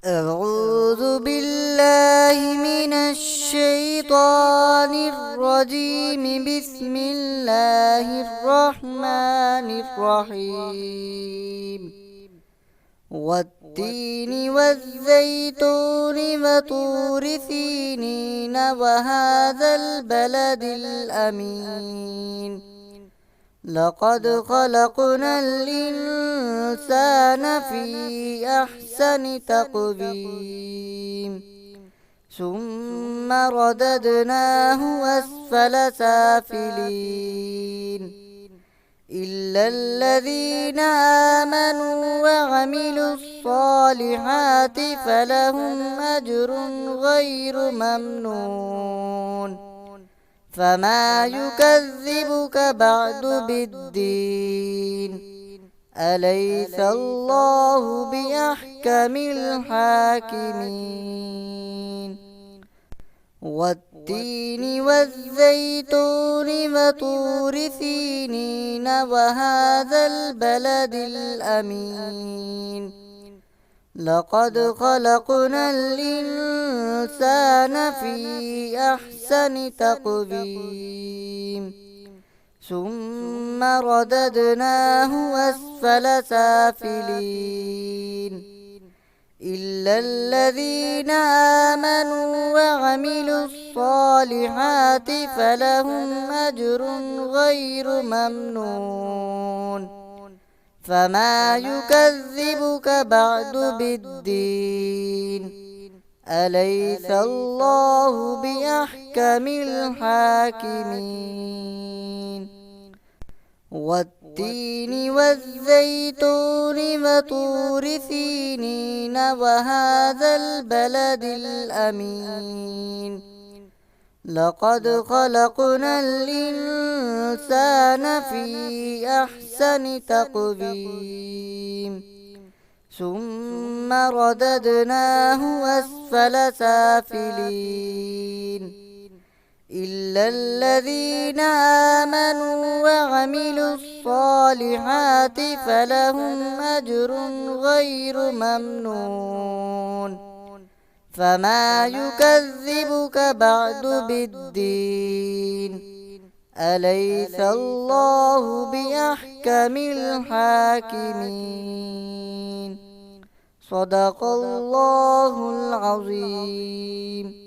أعوذ بالله من الشيطان الرجيم. بسم الله الرحمن الرحيم. والتين والزيتون وطور سينين وهذا البلد الأمين. لقد خلقنا الإنسان في أحسن تقويم ثم رددناه أسفل سافلين إلا الذين آمنوا وعملوا الصالحات فلهم أجر غير ممنون. فما يكذبك بعد بالدين؟ أليس الله بأحكم الحاكمين؟ والتين والزيتون وطور سينين وهذا البلد الأمين. لقد خلقنا الإنسان في أحسن تقويم ثم رددناه أسفل سافلين إلا الذين آمنوا وعملوا الصالحات فلهم أجر غير ممنون. فما يكذبك بعد بالدين؟ أليس الله بأحكم الحاكمين؟ والتين والزيتون وطور سينين وهذا البلد الأمين. لقد خلقنا الإنسان في أحسن تقويم ثم رددناه أسفل سافلين إلا الذين آمنوا وعملوا الصالحات فلهم أجر غير ممنون. فما يكذبك بعد بالدين؟ أليس الله بأحكم الحاكمين؟ صدق الله العظيم.